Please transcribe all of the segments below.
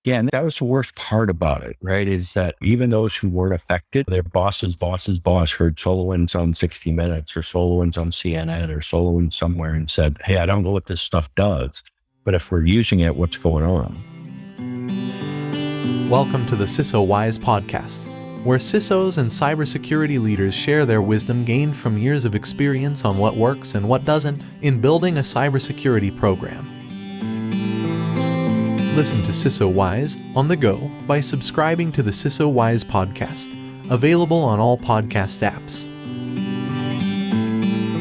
Yeah, and that was the worst part about it, right? Is that even those who weren't affected, their boss's boss's boss heard SolarWinds on 60 Minutes or SolarWinds on CNN or SolarWinds somewhere and said, hey, I don't know what this stuff does, but if we're using it, what's going on? Welcome to the CISO Wise podcast, where CISOs and cybersecurity leaders share their wisdom gained from years of experience on what works and what doesn't in building a cybersecurity program. Listen to CISO Wise on the go by subscribing to the CISO Wise podcast, available on all podcast apps.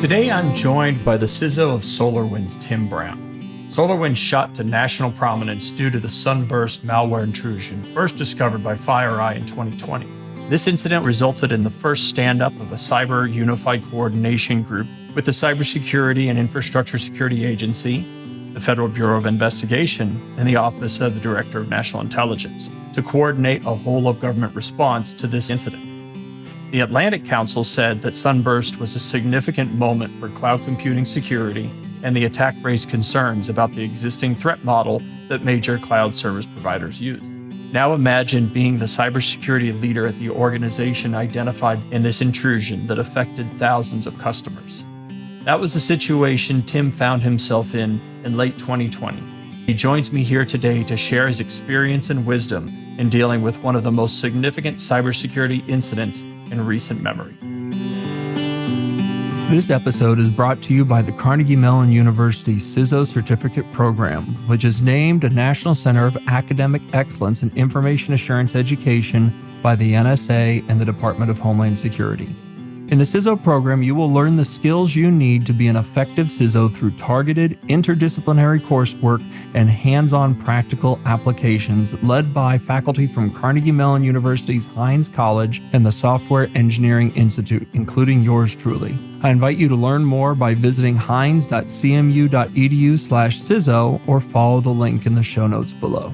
Today I'm joined by the CISO of SolarWinds, Tim Brown. SolarWinds shot to national prominence due to the Sunburst malware intrusion, first discovered by FireEye in 2020. This incident resulted in the first stand-up of a cyber unified coordination group with the Cybersecurity and Infrastructure Security Agency, the Federal Bureau of Investigation, and the Office of the Director of National Intelligence to coordinate a whole-of-government response to this incident. The Atlantic Council said that Sunburst was a significant moment for cloud computing security, and the attack raised concerns about the existing threat model that major cloud service providers use. Now imagine being the cybersecurity leader at the organization identified in this intrusion that affected thousands of customers. That was the situation Tim found himself in late 2020. He joins me here today to share his experience and wisdom in dealing with one of the most significant cybersecurity incidents in recent memory. This episode is brought to you by the Carnegie Mellon University CISO Certificate Program, which is named a National Center of Academic Excellence in Information Assurance Education by the NSA and the Department of Homeland Security. In the CISO program, you will learn the skills you need to be an effective CISO through targeted, interdisciplinary coursework and hands-on practical applications led by faculty from Carnegie Mellon University's Hines College and the Software Engineering Institute, including yours truly. I invite you to learn more by visiting hines.cmu.edu/CISO or follow the link in the show notes below.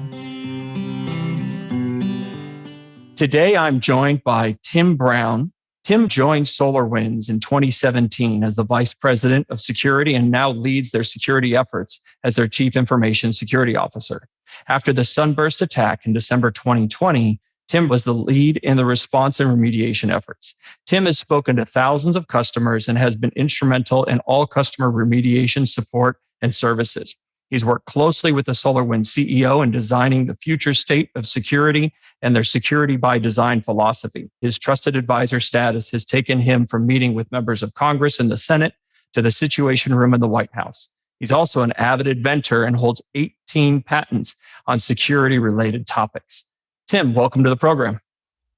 Today, I'm joined by Tim Brown. Tim joined SolarWinds in 2017 as the Vice President of Security and now leads their security efforts as their Chief Information Security Officer. After the Sunburst attack in December 2020, Tim was the lead in the response and remediation efforts. Tim has spoken to thousands of customers and has been instrumental in all customer remediation support and services. He's worked closely with the SolarWinds CEO in designing the future state of security and their security by design philosophy. His trusted advisor status has taken him from meeting with members of Congress and the Senate to the Situation Room in the White House. He's also an avid inventor and holds 18 patents on security-related topics. Tim, welcome to the program.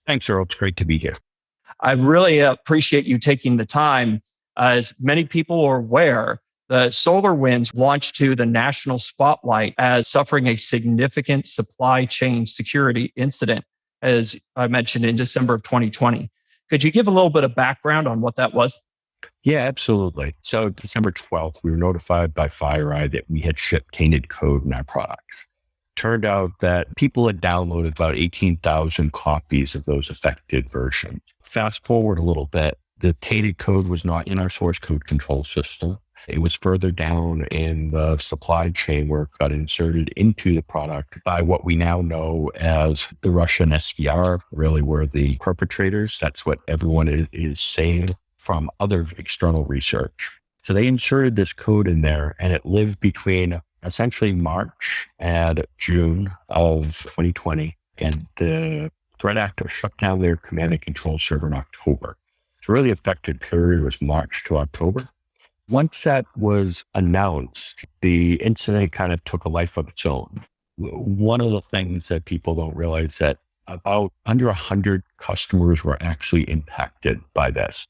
Thanks, Earl. It's great to be here. I really appreciate you taking the time. As many people are aware, the SolarWinds launched to the national spotlight as suffering a significant supply chain security incident, as I mentioned, in December of 2020. Could you give a little bit of background on what that was? Yeah, absolutely. So December 12th, we were notified by FireEye that we had shipped tainted code in our products. Turned out that people had downloaded about 18,000 copies of those affected versions. Fast forward a little bit, the tainted code was not in our source code control system. It was further down in the supply chain where it got inserted into the product by what we now know as the Russian SDR, really were the perpetrators. That's what everyone is saying from other external research. So they inserted this code in there and it lived between essentially March and June of 2020. And the threat actor shut down their command and control server in October. The really affected period was March to October. Once that was announced, the incident kind of took a life of its own. One of the things that people don't realize that about under 100 customers were actually impacted by this.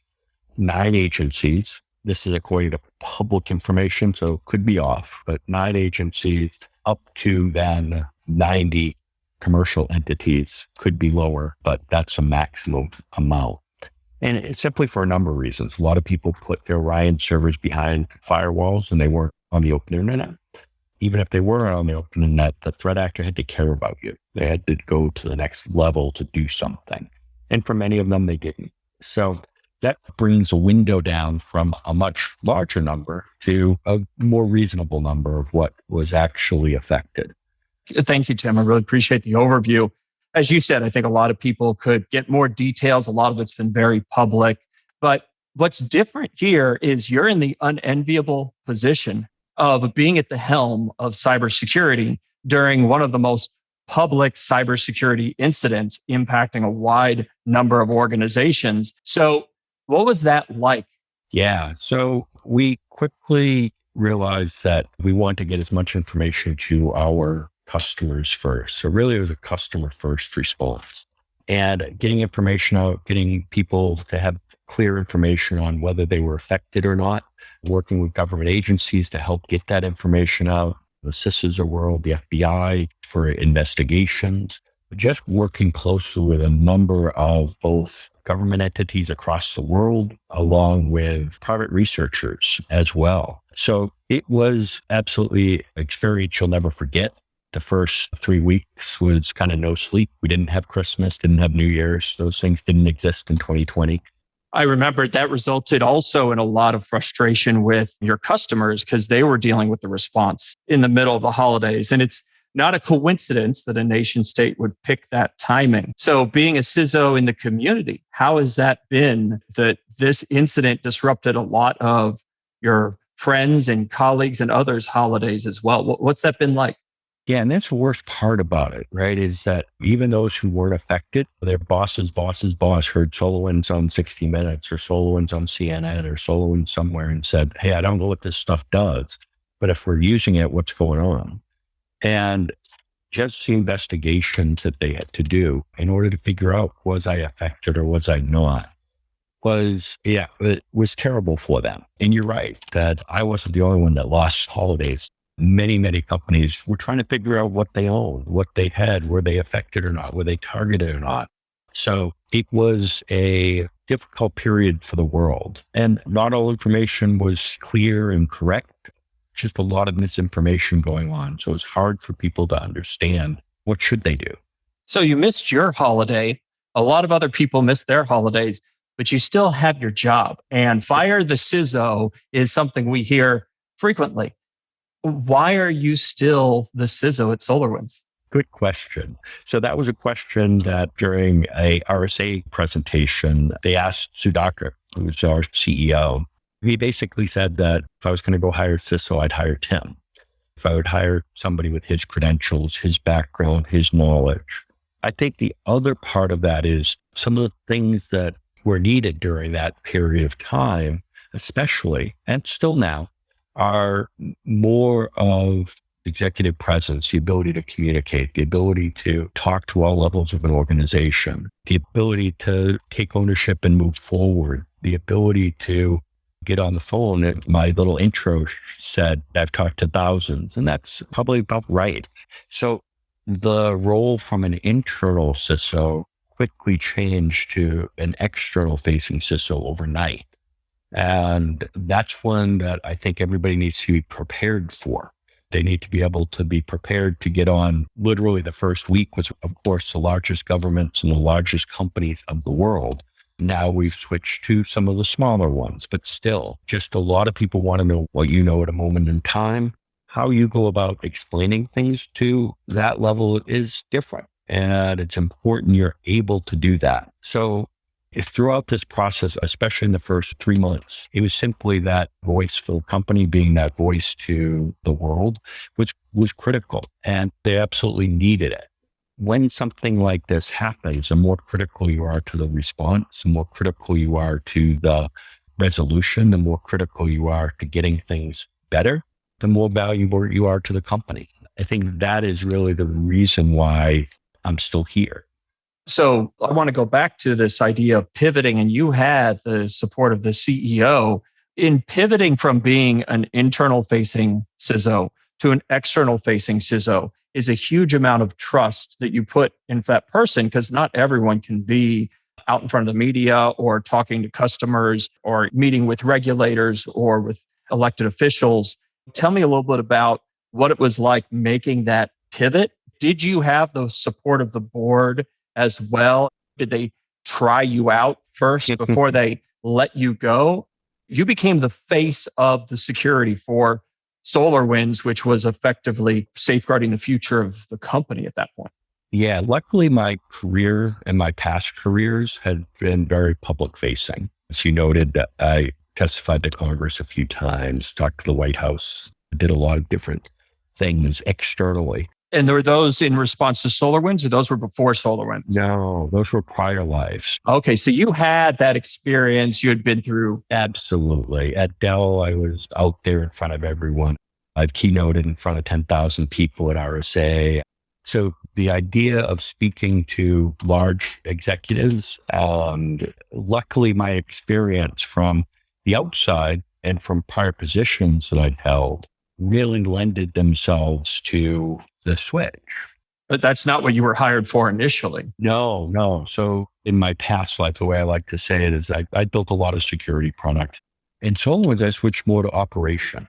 9 agencies, this is according to public information, so it could be off, but 9 agencies up to then 90 commercial entities, could be lower, but that's a maximum amount. And it's simply for a number of reasons. A lot of people put their Orion servers behind firewalls and they weren't on the open internet. Even if they were on the open internet, the threat actor had to care about you. They had to go to the next level to do something. And for many of them, they didn't. So that brings a window down from a much larger number to a more reasonable number of what was actually affected. Thank you, Tim. I really appreciate the overview. As you said, I think a lot of people could get more details. A lot of it's been very public. But what's different here is you're in the unenviable position of being at the helm of cybersecurity during one of the most public cybersecurity incidents impacting a wide number of organizations. So, what was that like? Yeah. So we quickly realized that we want to get as much information to our customers first. So really it was a customer first response, and getting information out, getting people to have clear information on whether they were affected or not, working with government agencies to help get that information out, the CISAs of the world, the FBI for investigations, just working closely with a number of both government entities across the world, along with private researchers as well. So it was absolutely an experience you'll never forget. The first 3 weeks was kind of no sleep. We didn't have Christmas, didn't have New Year's. Those things didn't exist in 2020. I remember that resulted also in a lot of frustration with your customers because they were dealing with the response in the middle of the holidays. And it's not a coincidence that a nation state would pick that timing. So being a CISO in the community, how has that been that this incident disrupted a lot of your friends and colleagues and others' holidays as well? What's that been like? Yeah, and that's the worst part about it, right? Is that even those who weren't affected, their boss's boss's boss heard SolarWinds on 60 Minutes or SolarWinds on CNN or SolarWinds somewhere and said, hey, I don't know what this stuff does, but if we're using it, what's going on? And just the investigations that they had to do in order to figure out, was I affected or was I not? It was terrible for them. And you're right that I wasn't the only one that lost holidays. Many companies were trying to figure out what they owned, what they had, were they affected or not, were they targeted or not. So it was a difficult period for the world. And not all information was clear and correct, just a lot of misinformation going on. So it's hard for people to understand what should they do. So you missed your holiday. A lot of other people missed their holidays, but you still have your job. And fire the CISO is something we hear frequently. Why are you still the CISO at SolarWinds? Good question. So that was a question that during a RSA presentation, they asked Sudhakar, who's our CEO. He basically said that if I was going to go hire CISO, I'd hire Tim. If I would hire somebody with his credentials, his background, his knowledge. I think the other part of that is some of the things that were needed during that period of time, especially, and still now, are more of executive presence, the ability to communicate, the ability to talk to all levels of an organization, the ability to take ownership and move forward, the ability to get on the phone. And my little intro said, I've talked to thousands, and that's probably about right. So the role from an internal CISO quickly changed to an external facing CISO overnight. And that's one that I think everybody needs to be prepared for. They need to be able to be prepared to get on. Literally the first week was, of course, the largest governments and the largest companies of the world. Now we've switched to some of the smaller ones, but still, just a lot of people want to know what you know at a moment in time. How you go about explaining things to that level is different. And it's important you're able to do that. So throughout this process, especially in the first 3 months, it was simply that voice for the company, being that voice to the world, which was critical. And they absolutely needed it. When something like this happens, the more critical you are to the response, the more critical you are to the resolution, the more critical you are to getting things better, the more valuable you are to the company. I think that is really the reason why I'm still here. So I want to go back to this idea of pivoting, and you had the support of the CEO in pivoting from being an internal facing CISO to an external facing CISO is a huge amount of trust that you put in that person, because not everyone can be out in front of the media or talking to customers or meeting with regulators or with elected officials. Tell me a little bit about what it was like making that pivot. Did you have the support of the board as well? Did they try you out first before they let you go? You became the face of the security for SolarWinds, which was effectively safeguarding the future of the company at that point. Yeah, luckily my career and my past careers had been very public facing. As you noted, that I testified to Congress a few times, talked to the White House, did a lot of different things externally. And were those in response to SolarWinds, or those were before SolarWinds? No, those were prior lives. Okay, so you had that experience. You had been through. Absolutely. At Dell, I was out there in front of everyone. I've keynoted in front of 10,000 people at RSA. So the idea of speaking to large executives, and luckily my experience from the outside and from prior positions that I'd held really lended themselves to the switch. But that's not what you were hired for initially. No. So in my past life, the way I like to say it is I built a lot of security products. In SolarWinds, I switched more to operations.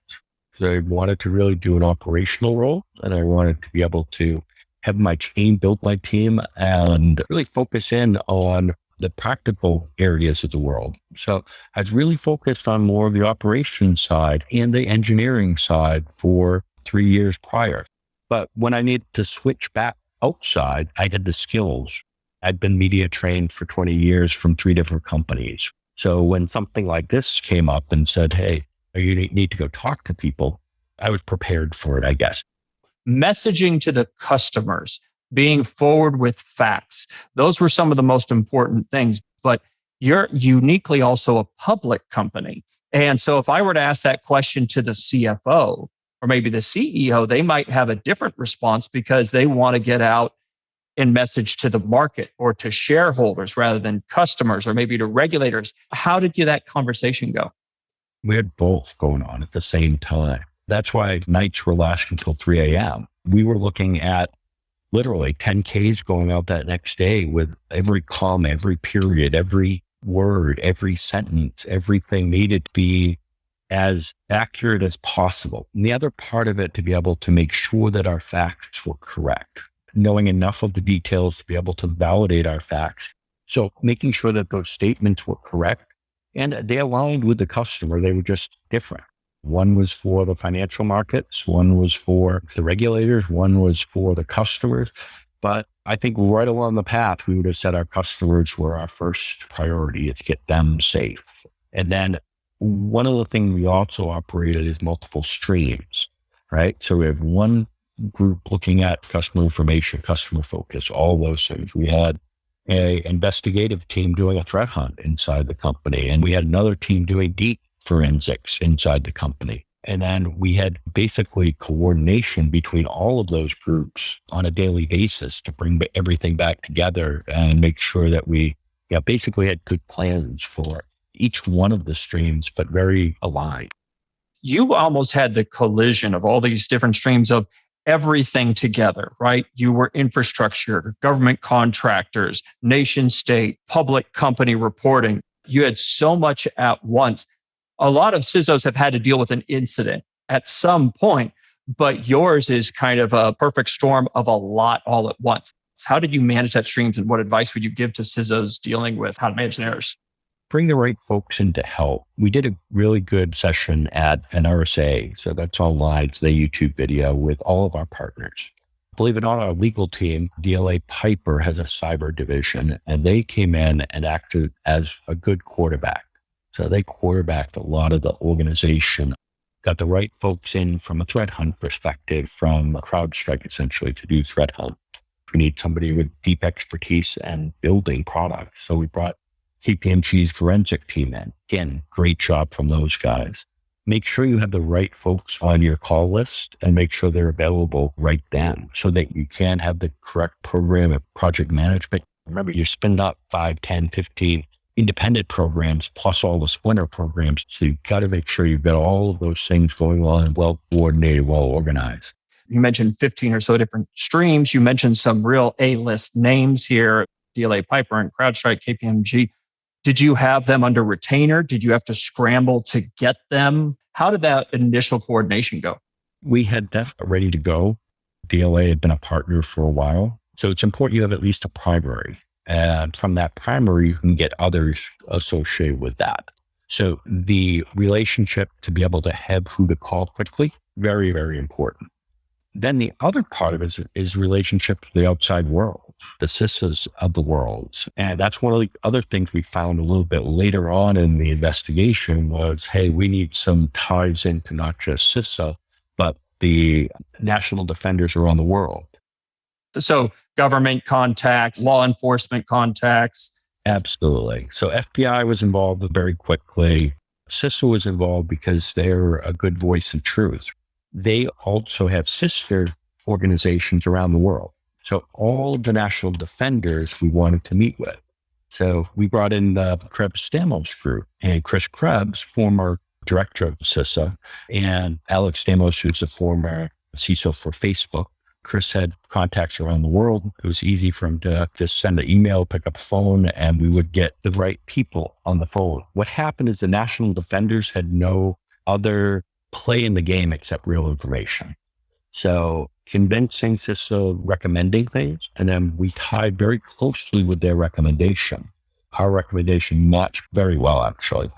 So I wanted to really do an operational role, and I wanted to be able to have my team, build my team, and really focus in on the practical areas of the world. So I was really focused on more of the operations side and the engineering side for 3 years prior. But when I needed to switch back outside, I had the skills. I'd been media trained for 20 years from 3 different companies. So when something like this came up and said, hey, you need to go talk to people, I was prepared for it, I guess. Messaging to the customers, being forward with facts, those were some of the most important things. But you're uniquely also a public company. And so if I were to ask that question to the CFO, or maybe the CEO, they might have a different response because they want to get out and message to the market or to shareholders rather than customers or maybe to regulators. How did that conversation go? We had both going on at the same time. That's why nights were lasting until 3 a.m. We were looking at literally 10Ks going out that next day with every comma, every period, every word, every sentence, everything needed to be as accurate as possible. And the other part of it, to be able to make sure that our facts were correct, knowing enough of the details to be able to validate our facts. So making sure that those statements were correct and they aligned with the customer. They were just different. One was for the financial markets, one was for the regulators, one was for the customers. But I think right along the path, we would have said our customers were our first priority. It's get them safe. And then one of the things we also operated is multiple streams, right? So we have one group looking at customer information, customer focus, all those things. We had an investigative team doing a threat hunt inside the company, and we had another team doing deep forensics inside the company. And then we had basically coordination between all of those groups on a daily basis to bring everything back together and make sure that we basically had good plans for each one of the streams, but very aligned. You almost had the collision of all these different streams of everything together, right? You were infrastructure, government contractors, nation state, public company reporting. You had so much at once. A lot of CISOs have had to deal with an incident at some point, but yours is kind of a perfect storm of a lot all at once. How did you manage that streams, and what advice would you give to CISOs dealing with how to manage errors? Bring the right folks in to help. We did a really good session at an RSA. So that's online. It's the YouTube video with all of our partners. Believe it or not, our legal team, DLA Piper, has a cyber division, and they came in and acted as a good quarterback. So they quarterbacked a lot of the organization, got the right folks in from a threat hunt perspective, from CrowdStrike essentially to do threat hunt. We need somebody with deep expertise and building products. So we brought KPMG's forensic team in. Again, great job from those guys. Make sure you have the right folks on your call list and make sure they're available right then so that you can have the correct program of project management. Remember, you're spinning up 5, 10, 15 independent programs plus all the splinter programs. So you've got to make sure you've got all of those things going on, well coordinated, well organized. You mentioned 15 or so different streams. You mentioned some real A-list names here, DLA Piper and CrowdStrike, KPMG. Did you have them under retainer? Did you have to scramble to get them? How did that initial coordination go? We had that ready to go. DLA had been a partner for a while. So it's important you have at least a primary. And from that primary, you can get others associated with that. So the relationship to be able to have who to call quickly Very, very important. Then the other part of it is relationship to the outside world, the CISAs of the world. And that's one of the other things we found a little bit later on in the investigation was, hey, we need some ties into not just CISA, but the national defenders around the world. So government contacts, law enforcement contacts. Absolutely. So FBI was involved very quickly. CISA was involved because they're a good voice of truth. They also have sister organizations around the world. So all of the national defenders we wanted to meet with. So we brought in Krebs Stamos group, and Chris Krebs, former director of CISA, and Alex Stamos, who's a former CISO for Facebook. Chris had contacts around the world. It was easy for him to just send an email, pick up a phone, and we would get the right people on the phone. What happened is the national defenders had no other play in the game except real information. So convincing CISA, recommending things, and then we tied very closely with their recommendation. Our recommendation matched very well, actually.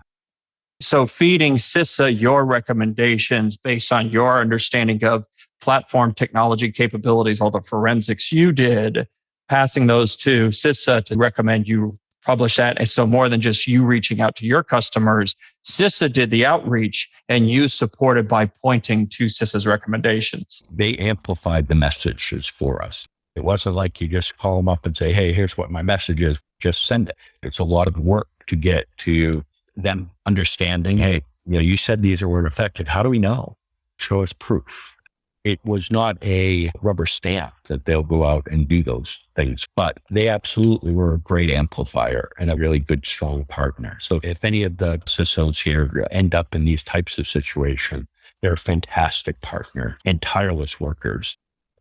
So feeding CISA your recommendations based on your understanding of platform technology capabilities, all the forensics you did, passing those to CISA to recommend you publish that. And so more than just you reaching out to your customers, CISA did the outreach and you supported by pointing to CISA's recommendations. They amplified the messages for us. It wasn't like you just call them up and say, hey, here's what my message is, just send it. It's a lot of work to get to them understanding, hey, you said these weren't affected. How do we know? Show us proof. It was not a rubber stamp that they'll go out and do those things, but they absolutely were a great amplifier and a really good, strong partner. So if any of the CISOs here end up in these types of situations, they're a fantastic partner and tireless workers.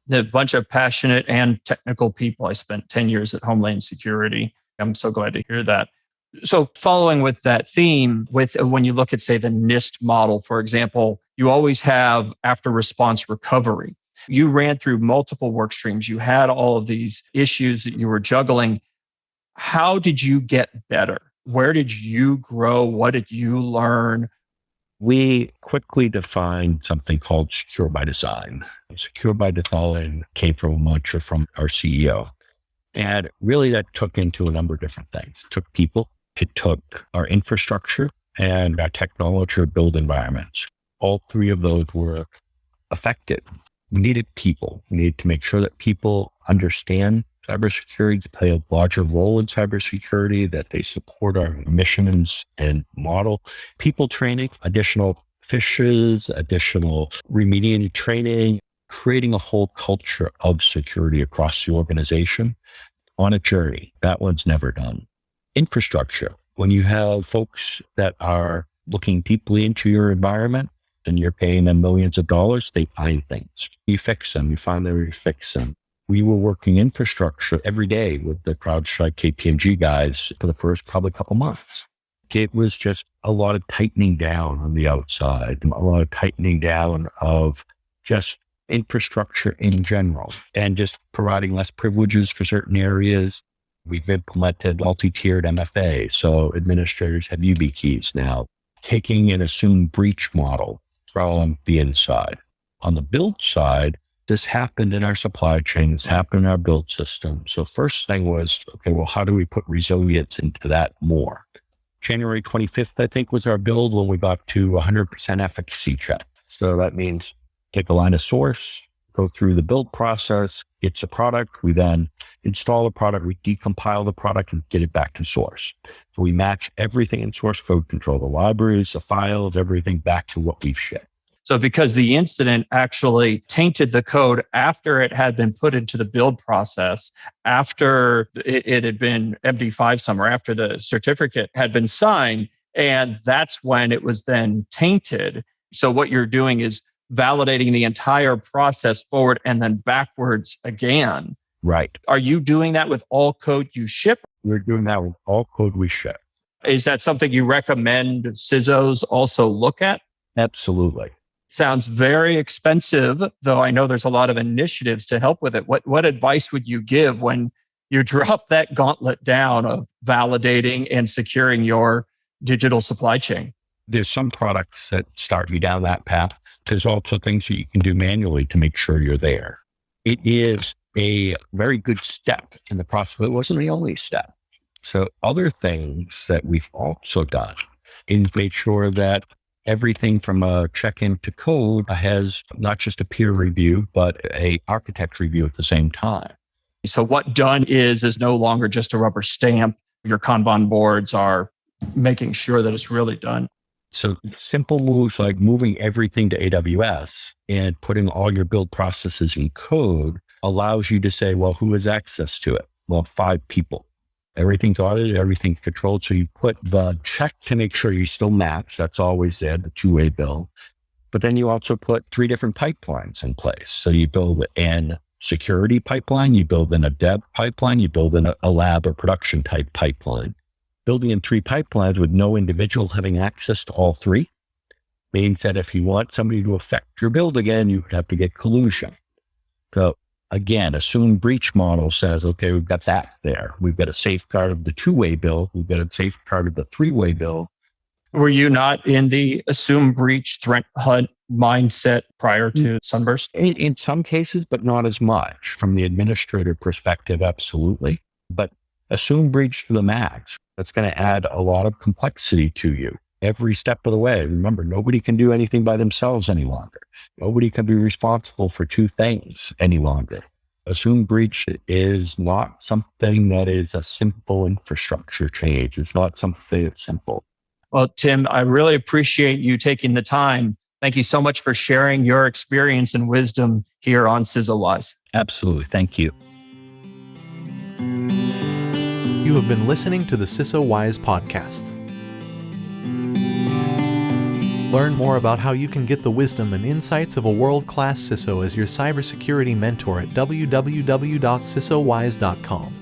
A bunch of passionate and technical people. I spent 10 years at Homeland Security. I'm so glad to hear that. So following with that theme, with when you look at, say, the NIST model, for example, you always have after response recovery. You ran through multiple work streams. You had all of these issues that you were juggling. How did you get better? Where did you grow? What did you learn? We quickly defined something called secure by design. Secure by design came from a mantra from our CEO. And really that took into a number of different things. It took people. It took our infrastructure and our technology or build environments. All three of those were affected. We needed people. We needed to make sure that people understand cybersecurity, play a larger role in cybersecurity, that they support our missions and model. People training, additional fishes, additional remediating training, creating a whole culture of security across the organization on a journey. That one's never done. Infrastructure. When you have folks that are looking deeply into your environment and you're paying them millions of dollars, they find things. You fix them. You find them, you fix them. We were working infrastructure every day with the CrowdStrike KPMG guys for the first probably couple months. It was just a lot of tightening down on the outside, a lot of tightening down of just infrastructure in general, and just providing less privileges for certain areas. We've implemented multi-tiered MFA, so administrators have YubiKeys now, taking an assumed breach model from the inside. On the build side, this happened in our supply chain, this happened in our build system. So first thing was, okay, well, how do we put resilience into that more? January 25th, I think, was our build when we got to 100% efficacy check. So that means take a line of source, go through the build process, it's a product, we then install the product, we decompile the product and get it back to source. So we match everything in source code control, the libraries, the files, everything back to what we've shipped. So because the incident actually tainted the code after it had been put into the build process, after it had been MD5 somewhere, after the certificate had been signed, and that's when it was then tainted. So what you're doing is validating the entire process forward and then backwards again. Right. Are you doing that with all code you ship? We're doing that with all code we ship. Is that something you recommend CISOs also look at? Absolutely. Sounds very expensive, though I know there's a lot of initiatives to help with it. What advice would you give when you drop that gauntlet down of validating and securing your digital supply chain? There's some products that start you down that path. There's also things that you can do manually to make sure you're there. It is a very good step in the process, but it wasn't the only step. So other things that we've also done is made sure that everything from a check-in to code has not just a peer review, but a architect review at the same time. So what done is no longer just a rubber stamp. Your Kanban boards are making sure that it's really done. So simple moves like moving everything to AWS and putting all your build processes in code allows you to say, well, who has access to it? Well, 5 people. Everything's audited, everything's controlled. So you put the check to make sure you still match. That's always there, the two-way build. But then you also put 3 different pipelines in place. So you build an security pipeline, you build in a dev pipeline, you build in a lab or production type pipeline. Building in 3 pipelines with no individual having access to all 3 means that if you want somebody to affect your build again, you would have to get collusion. So again, assumed breach model says, okay, we've got that there. We've got a safeguard of the 2-way build. We've got a safeguard of the 3-way build. Were you not in the assume breach threat hunt mindset prior to Sunburst? In some cases, but not as much. From the administrator perspective, absolutely. But assume breach to the max. That's going to add a lot of complexity to you every step of the way. Remember, nobody can do anything by themselves any longer. Nobody can be responsible for 2 things any longer. Assume breach is not something that is a simple infrastructure change. It's not something that's simple. Well, Tim, I really appreciate you taking the time. Thank you so much for sharing your experience and wisdom here on CISA Wise. Absolutely. Thank you. You have been listening to the CISA Wise podcast. Learn more about how you can get the wisdom and insights of a world-class CISO as your cybersecurity mentor at www.cisowise.com.